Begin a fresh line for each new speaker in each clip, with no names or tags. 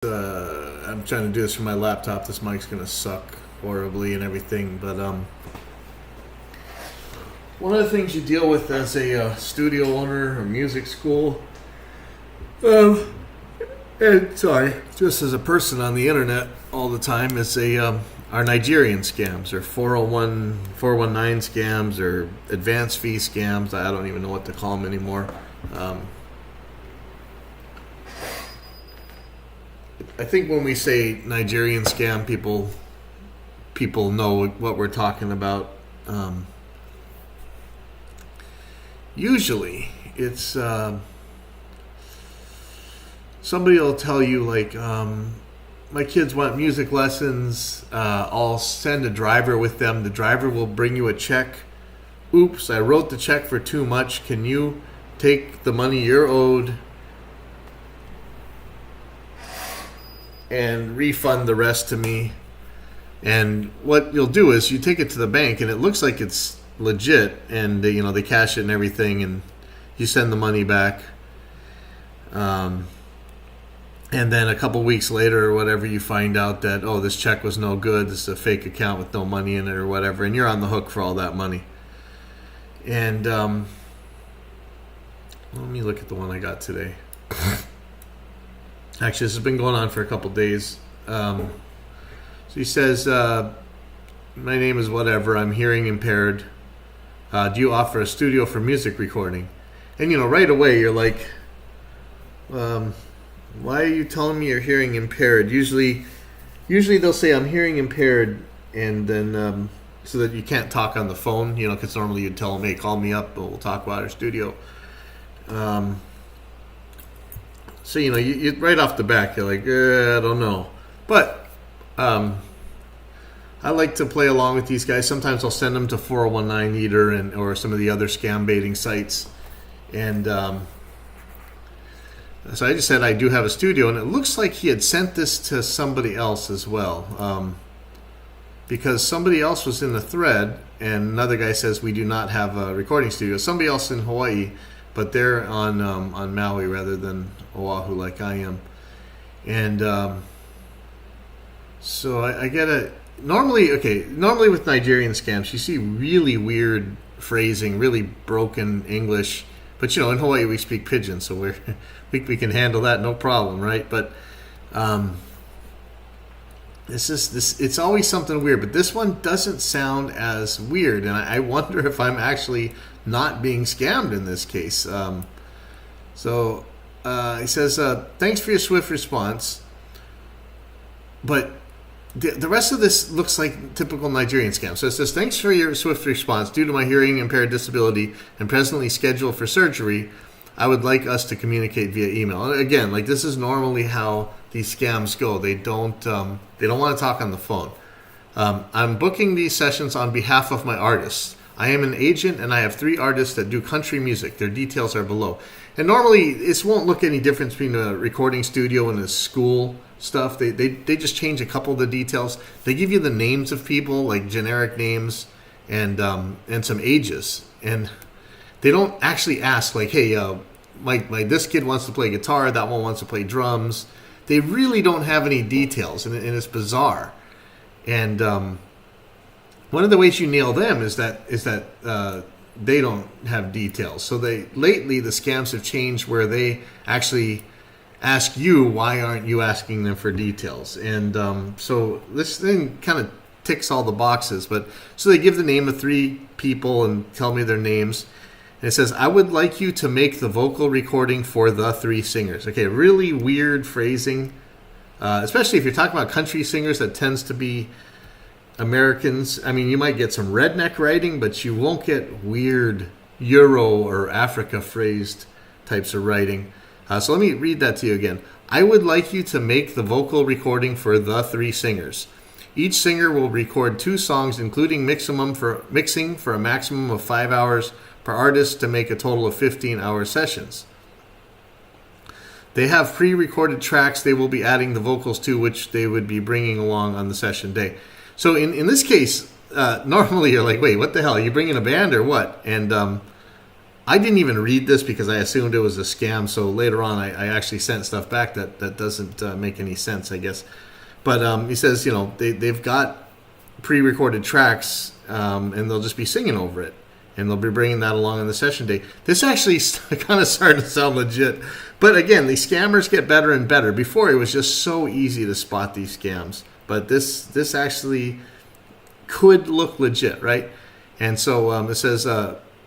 I'm trying to do this from my laptop. This mic's gonna suck horribly and everything. But one of the things you deal with as a studio owner or music school, um, and sorry, just as a person on the internet all the time, is are Nigerian scams or 401, 419 scams or advance fee scams. I don't even know what to call them anymore. I think when we say Nigerian scam, people know what we're talking about. Usually, it's somebody will tell you like, my kids want music lessons. I'll send a driver with them. The driver will bring you a check. Oops, I wrote the check for too much. Can you take the money you're owed and refund the rest to me? And what you'll do is you take it to the bank, and it looks like it's legit, and they cash it and everything, and you send the money back. And then a couple weeks later or whatever, you find out that, oh, this check was no good. This is a fake account with no money in it or whatever, and you're on the hook for all that money. And let me look at the one I got today. Actually, this has been going on for a couple days. So he says, my name is whatever. I'm hearing impaired. Do you offer a studio for music recording? And, right away you're like, why are you telling me you're hearing impaired? Usually they'll say I'm hearing impaired, and then so that you can't talk on the phone, because normally you'd tell them, hey, call me up, we'll talk about our studio. So, you right off the back, you're like, I don't know. But I like to play along with these guys. Sometimes I'll send them to 4019 Eater or some of the other scam baiting sites. And so I just said I do have a studio. And it looks like he had sent this to somebody else as well. Because somebody else was in the thread, and another guy says we do not have a recording studio. Somebody else in Hawaii, but they're on Maui rather than Oahu like I am. And so I get it. Normally with Nigerian scams, you see really weird phrasing, really broken English. But in Hawaii we speak Pidgin, so we can handle that no problem, right? But it's always something weird. But this one doesn't sound as weird, and I wonder if I'm actually not being scammed in this case. So he says, thanks for your swift response, but the rest of this looks like typical Nigerian scam. So it says, thanks for your swift response. Due to my hearing impaired disability and presently scheduled for surgery, I would like us to communicate via email. And again, like, this is normally how these scams go. They don't want to talk on the phone. I'm booking these sessions on behalf of my artists. I am an agent, and I have 3 artists that do country music. Their details are below. And normally, this won't look any difference between a recording studio and a school stuff. They just change a couple of the details. They give you the names of people, like generic names, and some ages. And they don't actually ask, like, hey, this kid wants to play guitar, that one wants to play drums. They really don't have any details, and it's bizarre. And one of the ways you nail them is that they don't have details. So lately the scams have changed where they actually ask you, why aren't you asking them for details? And so this thing kind of ticks all the boxes. But so they give the name of 3 people and tell me their names. And it says, I would like you to make the vocal recording for the 3 singers. Okay, really weird phrasing, especially if you're talking about country singers. That tends to be Americans. I mean, you might get some redneck writing, but you won't get weird Euro or Africa phrased types of writing. So let me read that to you again. I would like you to make the vocal recording for the 3 singers. Each singer will record 2 songs, including mixing for a maximum of 5 hours per artist to make a total of 15-hour sessions. They have pre-recorded tracks they will be adding the vocals to, which they would be bringing along on the session day. So in this case, normally you're like, wait, what the hell? Are you bringing a band or what? And I didn't even read this because I assumed it was a scam. So later on, I actually sent stuff back that doesn't make any sense, I guess. But he says, they've got pre-recorded tracks, and they'll just be singing over it. And they'll be bringing that along on the session day. This actually kind of started to sound legit. But again, these scammers get better and better. Before, it was just so easy to spot these scams. But this actually could look legit, right? And so it says,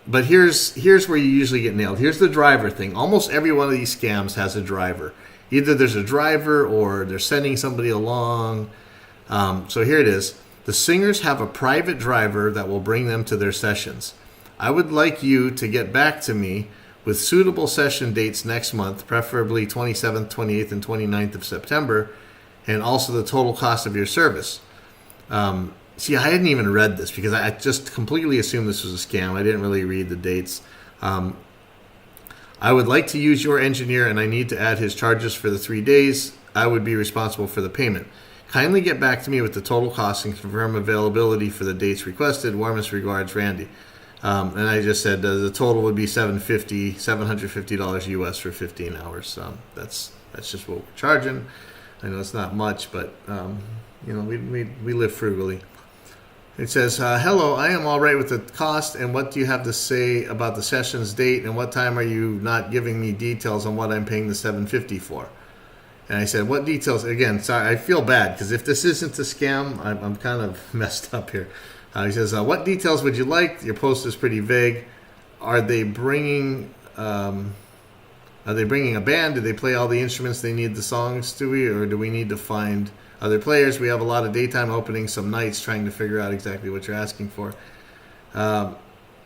but here's where you usually get nailed. Here's the driver thing. Almost every one of these scams has a driver. Either there's a driver or they're sending somebody along. So here it is. The singers have a private driver that will bring them to their sessions. I would like you to get back to me with suitable session dates next month, preferably 27th, 28th, and 29th of September, and also the total cost of your service. See, I hadn't even read this because I just completely assumed this was a scam. I didn't really read the dates. I would like to use your engineer, and I need to add his charges for the 3 days. I would be responsible for the payment. Kindly get back to me with the total cost and confirm availability for the dates requested. Warmest regards, Randy. And I just said the total would be $750 US for 15 hours. That's just what we're charging. I know it's not much, but we live frugally. It says, hello, I am all right with the cost, and what do you have to say about the session's date, and what time are you not giving me details on what I'm paying the $750 for? And I said, what details? Again, sorry, I feel bad, because if this isn't a scam, I'm kind of messed up here. He says, what details would you like? Your post is pretty vague. Are they bringing a band? Do they play all the instruments they need the songs to be, or do we need to find other players? We have a lot of daytime openings, some nights, trying to figure out exactly what you're asking for. I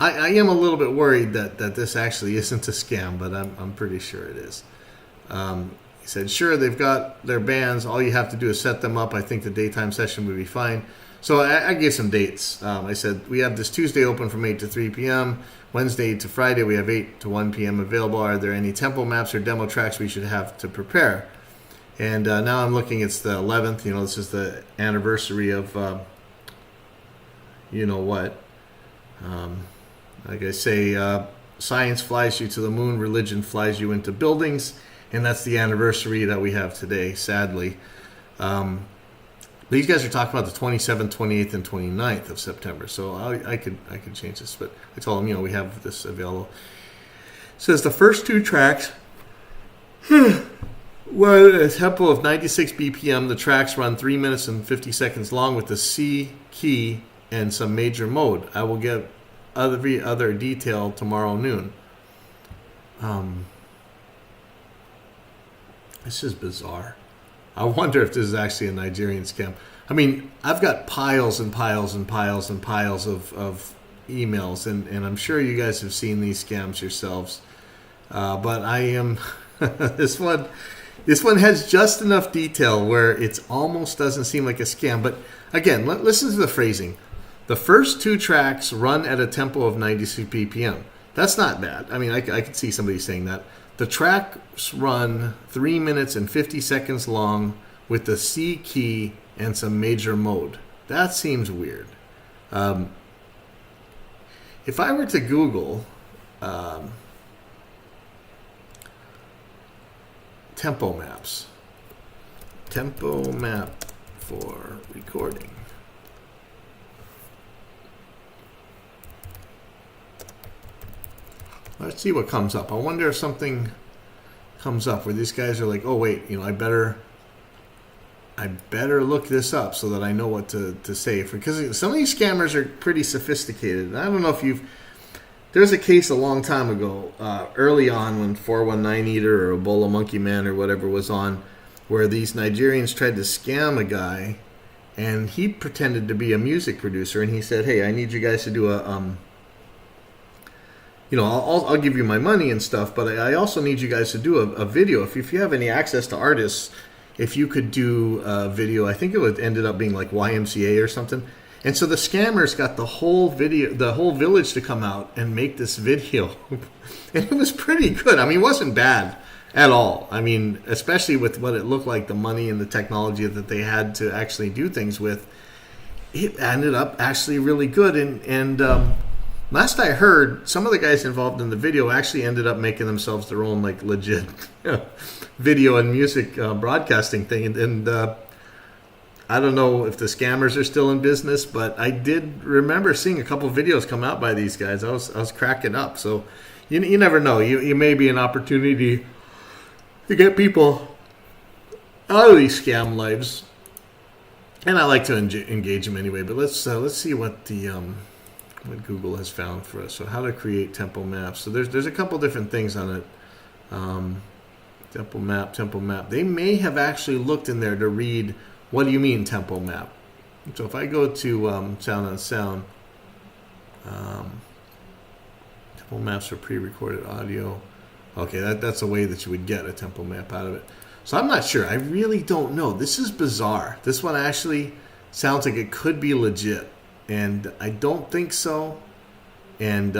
am a little bit worried that this actually isn't a scam, but I'm pretty sure it is. He said, sure, they've got their bands. All you have to do is set them up. I think the daytime session would be fine. So I gave some dates. I said, we have this Tuesday open from 8 to 3 p.m. Wednesday to Friday, we have 8 to 1 p.m. available. Are there any tempo maps or demo tracks we should have to prepare? And now I'm looking, it's the 11th. This is the anniversary of, what. Like I say, science flies you to the moon, religion flies you into buildings. And that's the anniversary that we have today, sadly. These guys are talking about the 27th, 28th, and 29th of September. So I could change this. But I told them, we have this available. It says the first two tracks... Well, a tempo of 96 BPM. The tracks run 3 minutes and 50 seconds long with the C key and some major mode. I will get other detail tomorrow noon. This is bizarre. I wonder if this is actually a Nigerian scam. I mean, I've got piles and piles and piles and piles of emails, and I'm sure you guys have seen these scams yourselves. But I am... This one has just enough detail where it almost doesn't seem like a scam. But again, listen to the phrasing. The first two tracks run at a tempo of 96 BPM. That's not bad. I mean, I could see somebody saying that. The tracks run 3 minutes and 50 seconds long with the C key and some major mode. That seems weird. If I were to Google... tempo maps. Tempo map for recording. Let's see what comes up. I wonder if something comes up where these guys are like, oh wait, I better look this up so that I know what to say. Because some of these scammers are pretty sophisticated. And I don't know if there's a case a long time ago, early on when 419 Eater or Ebola Monkey Man or whatever was on, where these Nigerians tried to scam a guy, and he pretended to be a music producer, and he said, hey, I need you guys to do a, I'll give you my money and stuff, but I also need you guys to do a video. If you have any access to artists, if you could do a video, I think it ended up being like YMCA or something. And so the scammers got the whole village to come out and make this video. And it was pretty good. I mean, it wasn't bad at all. I mean, especially with what it looked like, the money and the technology that they had to actually do things with. It ended up actually really good. And Last I heard, some of the guys involved in the video actually ended up making themselves their own like legit video and music broadcasting thing, and I don't know if the scammers are still in business, but I did remember seeing a couple of videos come out by these guys. I was cracking up. So you never know. You may be an opportunity to get people out of these scam lives, and I like to engage them anyway. But let's see what the what Google has found for us. So how to create tempo maps. So there's a couple different things on it. Tempo map. They may have actually looked in there to read, what do you mean tempo map? So if I go to sound on sound, tempo maps for pre-recorded audio. Okay, that's a way that you would get a tempo map out of it. So I'm not sure. I really don't know. This is bizarre. This one actually sounds like it could be legit, and I don't think so. And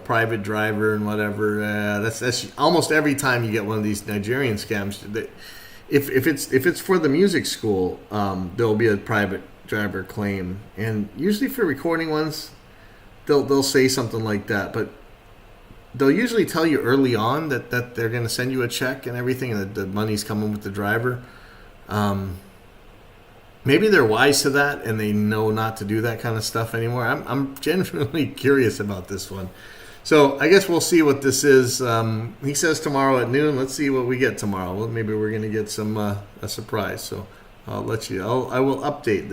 private driver and whatever. That's almost every time you get one of these Nigerian scams. If it's for the music school, there'll be a private driver claim, and usually for recording ones, they'll say something like that, but they'll usually tell you early on that they're going to send you a check and everything, and that the money's coming with the driver. Maybe they're wise to that and they know not to do that kind of stuff anymore. I'm genuinely curious about this one. So I guess we'll see what this is. He says tomorrow at noon. Let's see what we get tomorrow. Well, maybe we're going to get some a surprise. So I'll let you. I will update this.